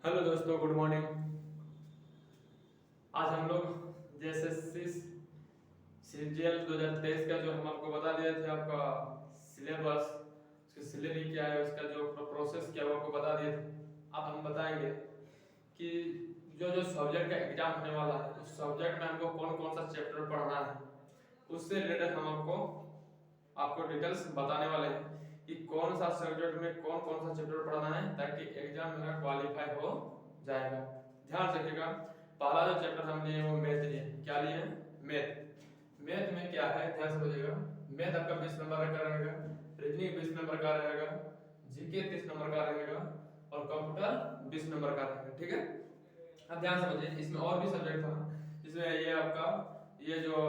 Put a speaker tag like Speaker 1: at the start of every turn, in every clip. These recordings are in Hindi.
Speaker 1: हेलो दोस्तों, गुड मॉर्निंग। आज हम लोग जेएसएससी सीजीएल 2023 का जो हम आपको बता दिए थे, आपका सिलेबस, उसकी सिलेबस क्या है, उसका जो प्रोसेस क्या है वो आपको बता दिए थे। अब हम बताएंगे कि जो जो सब्जेक्ट का एग्जाम होने वाला है उस सब्जेक्ट में हमको कौन कौन सा चैप्टर पढ़ना है, उससे रिलेटेड हम आपको डिटेल्स बताने वाले हैं कि कौन सा सब्जेक्ट में कौन कौन सा चैप्टर पढ़ना है, ताकि एग्जाम मेरा क्वालिफाई हो जाएगा। ध्यान रखिएगा, पहला जो चैप्टर हम लिए वो मैथ लिए। क्या लिए? मैथ। मैथ में क्या है, ध्यान से समझिएगा। मैथ आपका 20 नंबर का रहेगा, रीजनिंग 20 नंबर का रहेगा, जीके 30 नंबर का रहेगा और कंप्यूटर 20 नंबर का रहेगा। ठीक है, अब ध्यान समझिए, इसमें और भी सब्जेक्ट था। इसमें ये आपका ये जो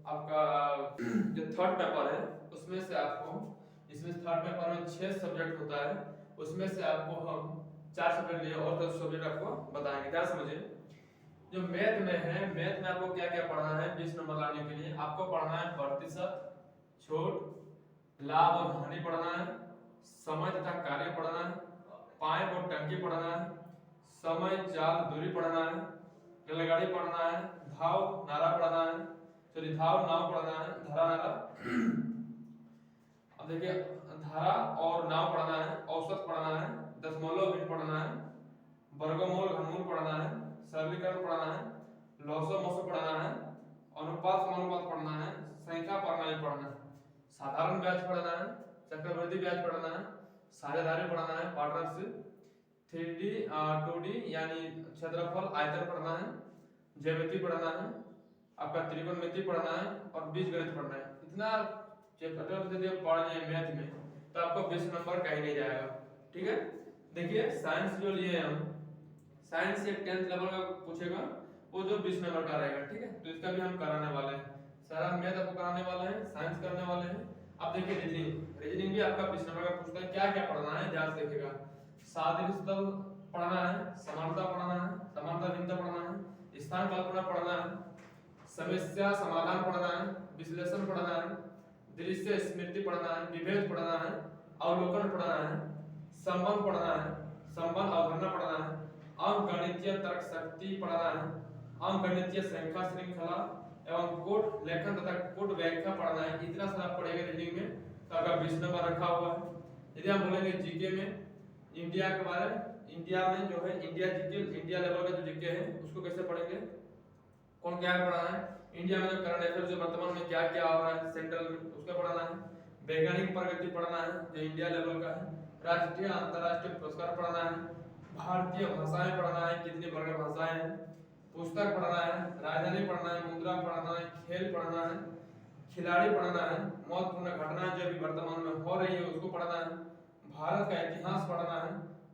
Speaker 1: आपका जो थर्ड पेपर है उसमें से आपको, इसमें थर्ड पेपर में 6 सब्जेक्ट होता है, उसमें से आपको हम 4 सब्जेक्ट लिए और 10 सब्जेक्ट आपको बताएंगे। ध्यान समझिए, जो मैथ में है, मैथ में आपको क्या क्या पढ़ना है 20 नंबर लाने के लिए। आपको पढ़ना है प्रतिशत, छूट, लाभ और हानि पढ़ना है, समय तथा कार्य पढ़ना है, पाइप और टंकी पढ़ना है, समय चाल दूरी पढ़ना है, रेलगाड़ी पढ़ना है, धाव नारा पढ़ना है, सॉरी धाव नाव पढ़ना है, धारा नारा अब देखिए, धारा और नाव पढ़ना है, औसत पढ़ना है, दशमलव भिन्न पढ़ना है, वर्गमूल घनमूल पढ़ना है, सरलीकरण पढ़ना है, लॉसो मॉसो पढ़ना है, अनुपात समानुपात पढ़ना है, संख्या प्रणाली पढ़ना है, साधारण ब्याज पढ़ना है, चक्रवृद्धि ब्याज पढ़ना है, साझेदारी पढ़ना है, पार्टनरशिप, 3D 2D यानी क्षेत्रफल आयतन पढ़ना है, ज्यामिति पढ़ना है, आपका त्रिकोणमिति पढ़ना है और बीजगणित पढ़ना है। इतना चैप्टर यदि आप पढ़ लिए मैथ में तो आपको 20 नंबर कहीं नहीं जाएगा। ठीक है, देखिए साइंस जो लिए हम, साइंस से 10th लेवल का पूछेगा, वो जो 20 नंबर का रहेगा। ठीक है, तो इसका भी हम कराने वाले हैं, सारा मैथ आपको कराने वाले हैं, साइंस करने वाले हैं। अब देखिए रीजनिंग, रीजनिंग भी आपका 20 नंबर का पूछता है। क्या क्या पढ़ना है ध्यान से देखिएगा। सादृश्य पढ़ना है, समानता पढ़ना है, समानता भिन्नता पढ़ना है, स्थान कल्पना पढ़ना है, समस्या समाधान पढ़ना है, विश्लेषण पढ़ना है, दृश्य स्मृति पढ़ना है, विभेद पढ़ना है, अवलोकन पढ़ना है, संबंध पढ़ना है, संबंध अवधारणा पढ़ना है, अंकगणितीय तर्क शक्ति पढ़ना है, अंकगणितीय संख्या श्रृंखला एवं कोड लेखन तथा कोड व्याख्या पढ़ना है। इतना सारा पढ़ेंगे रीडिंग में, तो आपका 20 नंबर रखा हुआ है। यदि हम बोलेंगे जीके में, इंडिया के बारे में, इंडिया में जो है इंडिया जीके, इंडिया लेवल का जो जीके है उसको कैसे पढ़ेंगे, कौन क्या पढ़ना है, इंडिया में जो करंट अफेयर जो वर्तमान में क्या क्या हो रहा है सेंट्रल में उसका पढ़ना है, वैज्ञानिक प्रगति पढ़ना है जो इंडिया लेवल का है, राष्ट्रीय अंतरराष्ट्रीय पुरस्कार पढ़ना है, भारतीय भाषाएं पढ़ना है, कितनी वर्ग भाषाएं हैं, पुस्तक पढ़ना है, राजधानी पढ़ना है, मुद्रा पढ़ना है, खेल पढ़ना है, खिलाड़ी पढ़ना है, महत्वपूर्ण घटनाएं जो अभी वर्तमान में हो रही है उसको पढ़ना है, भारत का इतिहास पढ़ना है,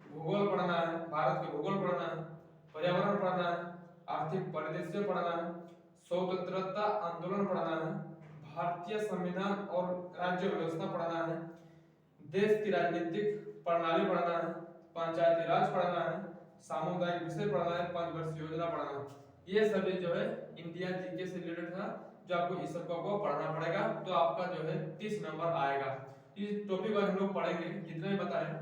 Speaker 1: भूगोल पढ़ना है, भारत के भूगोल पढ़ना है, पर्यावरण पढ़ना है, आर्थिक परिदृश्य पढ़ना है, स्वतंत्रता आंदोलन पढ़ना है, भारतीय संविधान और राज्य व्यवस्था पढ़ना है, देश की राजनीतिक प्रणाली पढ़ना है, पंचायती राज पढ़ना है, सामुदायिक विषय पढ़ना है, 5 वर्ष योजना पढ़ना है। ये सभी जो है इंडिया जीके से रिलेटेड था, जो आपको इस सब को पढ़ना पड़ेगा, तो आपका जो है 30 नंबर आएगा। इस टॉपिक वाइज हम लोग पढ़ेंगे, जितने भी बताएं,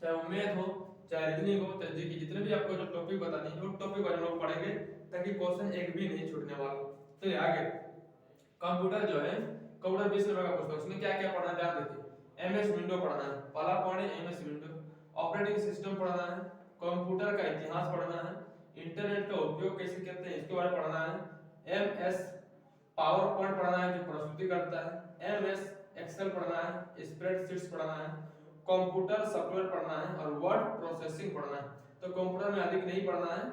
Speaker 1: चाहे वो मैथ हो, चाहे रीजनिंग हो, चाहे जीके, जितने भी आपको जो टॉपिक बतानी है वो टॉपिक वाइज हम लोग पढ़ेंगे, ताकि क्वेश्चन एक भी नहीं छूटने वाला। तो ये आगे कंप्यूटर जो है, कंप्यूटर 20 नंबर का पुस्तक, उसमें क्या क्या पढ़ना है ध्यान देखिए। एमएस विंडो पढ़ना है, पहला पढ़े एमएस विंडो, ऑपरेटिंग सिस्टम पढ़ना है, कंप्यूटर का इतिहास पढ़ना है, इंटरनेट का उपयोग कैसे करते हैं इसके बारे में पढ़ना है, एमएस पावर पॉइंट पढ़ना है जो प्रस्तुति करता है, एमएस एक्सेल पढ़ना है, स्प्रेडशीट्स पढ़ना है, कंप्यूटर सॉफ्टवेयर पढ़ना है और वर्ड प्रोसेसिंग पढ़ना है। तो कंप्यूटर में अधिक नहीं पढ़ना है,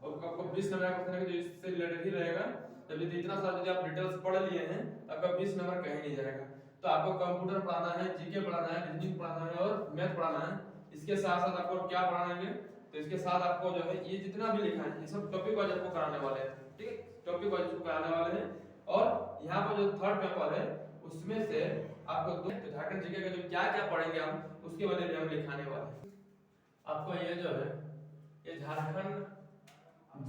Speaker 1: और आपको 20 नंबर का क्वेश्चन है जो इससे रिलेटेड ही रहेगा। जब यदि इतना सारा यदि आप डिटेल्स पढ़ लिए हैं तो आपका 20 नंबर कहीं नहीं जाएगा। तो आपको कंप्यूटर पढ़ाना है, जीके पढ़ाना है, रीजनिंग पढ़ाना है और मैथ पढ़ाना है। इसके साथ साथ आपको क्या पढ़ाएंगे, तो इसके साथ आपको जो है ये जितना भी लिखा है ये सब टॉपिक वाइज आपको कराने वाले हैं। ठीक है, टॉपिक वाइज आपको कराने वाले हैं। और यहाँ पर जो थर्ड पेपर है उसमें से आपको तो झारखंड जीके का जो क्या क्या पढ़ेंगे हम उसके बारे में हम लिखाने वाले हैं। आपको ये जो है ये झारखंड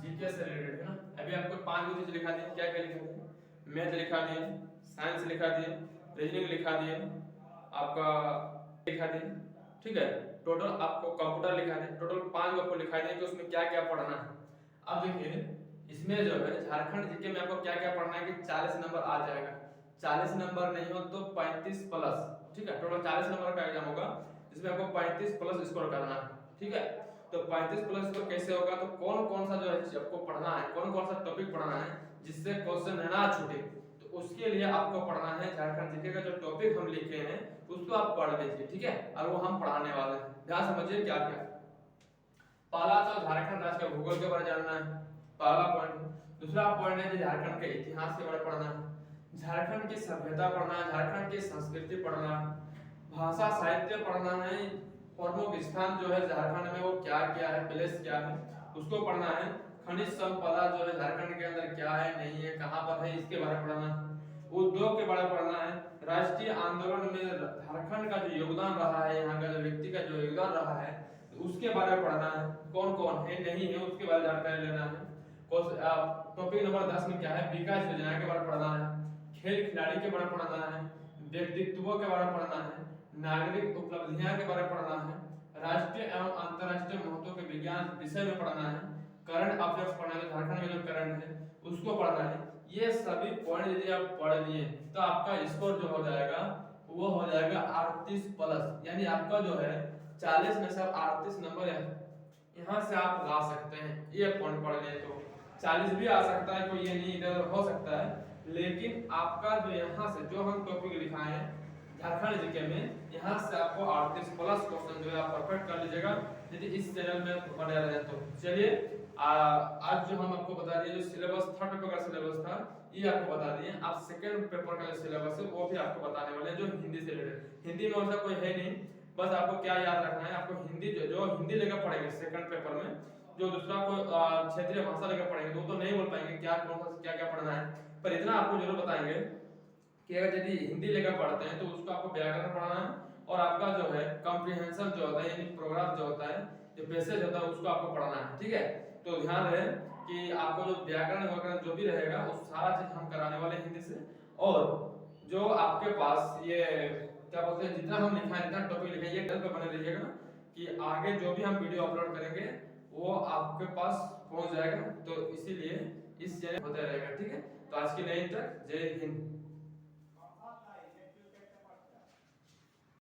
Speaker 1: जीके से रिलेटेड है ना। अभी आपको 5 चीज लिखा दी, क्या क्या लिखा दिए, मैथ लिखा दिए, साइंस लिखा दिए, रीजनिंग लिखा दिए, आपका लिखा दिए। ठीक है, टोटल आपको कंप्यूटर लिखा है, टोटल 5 आपको लिखा है कि उसमें क्या क्या पढ़ना है। अब देखिए इसमें जो है झारखंड जीके में आपको क्या क्या पढ़ना है कि 40 नंबर आ जाएगा, 40 नंबर नहीं हो तो 35 प्लस, ठीक है। टोटल 40 नंबर का एग्जाम होगा जिसमें आपको 35 प्लस स्कोर करना है, ठीक है। तो 35 प्लस स्कोर कैसे होगा, तो कौन कौन सा जो है आपको पढ़ना है, कौन कौन सा टॉपिक पढ़ना है जिससे क्वेश्चन ना छूटे, तो उसके लिए आपको पढ़ना है झारखंड जीके का जो टॉपिक हम लिखे हैं उसको आप पढ़ लीजिए, ठीक है। और वो हम पढ़ाने वाले हैं, ध्यान समझिए क्या क्या। पहला तो झारखंड राज्य का भूगोल के बारे में जानना है, पहला पॉइंट। दूसरा पॉइंट है कि झारखंड के इतिहास के बारे में पढ़ना है, झारखंड की सभ्यता पढ़ना है, झारखंड की संस्कृति पढ़ना है, भाषा साहित्य पढ़ना है, प्रमुख स्थान जो है झारखंड में वो क्या क्या है, प्लेस क्या है उसको पढ़ना है, खनिज संपदा जो है झारखंड के अंदर क्या है नहीं है कहाँ पर है इसके बारे में पढ़ना है, उद्योग के बारे में पढ़ना है, राष्ट्रीय आंदोलन में झारखंड का जो योगदान रहा है, यहाँ का जो व्यक्ति का जो योगदान रहा है उसके बारे में पढ़ना है, कौन कौन है नहीं है उसके बारे में जानकारी लेना है। टॉपिक नंबर 10 में क्या है, विकास योजना के बारे में पढ़ना है, खेल खिलाड़ी के बारे में पढ़ना है, व्यक्तित्वों के बारे में पढ़ना है, नागरिक उपलब्धियां के बारे में पढ़ना है, राष्ट्रीय एवं अंतरराष्ट्रीय महत्व के विज्ञान विषय में पढ़ना है, करंट अफेयर्स पढ़ना है, झारखंड में जो करंट है उसको पढ़ना है। ये सभी पॉइंट यदि आप पढ़ लिए तो आपका स्कोर जो हो जाएगा वो हो जाएगा 38 प्लस, यानी आपका जो है 40 में से 38 नंबर यहाँ से आप ला सकते हैं। ये पॉइंट पढ़ लिए तो 40 भी आ सकता है, कोई ये नहीं इधर हो सकता है, लेकिन आपका जो यहाँ से जो हम टॉपिक लिखाए हैं झारखंड जीके में यहाँ से आपको 38 प्लस क्वेश्चन जो है आप परफेक्ट कर लीजिएगा यदि इस चैनल में बने रहे तो। चलिए आज जो हम आपको बता दिए जो सिलेबस थर्ड पेपर का सिलेबस था ये आपको बता दिए, आप सेकंड पेपर का जो सिलेबस है वो भी आपको बताने वाले हैं जो हिंदी से रिलेटेड। हिंदी में वैसा कोई है नहीं, बस आपको क्या याद रखना है, आपको हिंदी जो हिंदी लेकर पढ़ेंगे सेकंड पेपर में, जो दूसरा कोई क्षेत्रीय भाषा लेकर पढ़ेंगे तो वो तो नहीं बोल पाएंगे क्या कौन सा क्या क्या पढ़ना है, पर इतना आपको जरूर बताएंगे कि अगर यदि हिंदी लेकर पढ़ते हैं तो उसको आपको व्याकरण पढ़ना है और आपका जो है कॉम्प्रिहेंशन जो होता है यानी प्रोग्राम जो होता है जो पैसेज होता है उसको आपको पढ़ना है, ठीक है। तो ध्यान रहे कि आपको जो व्याकरण वगैरह जो भी रहेगा वो सारा चीज हम कराने वाले हैं हिंदी से, और जो आपके पास ये क्या बोलते हैं जितना हम लिखा है जितना टॉपिक लिखा है ये डर पे बने रहिएगा कि आगे जो भी हम वीडियो अपलोड करेंगे वो आपके पास पहुंच जाएगा, तो इसीलिए इस चैनल होता रहेगा, ठीक है। तो आज के लिए तक, जय हिंद।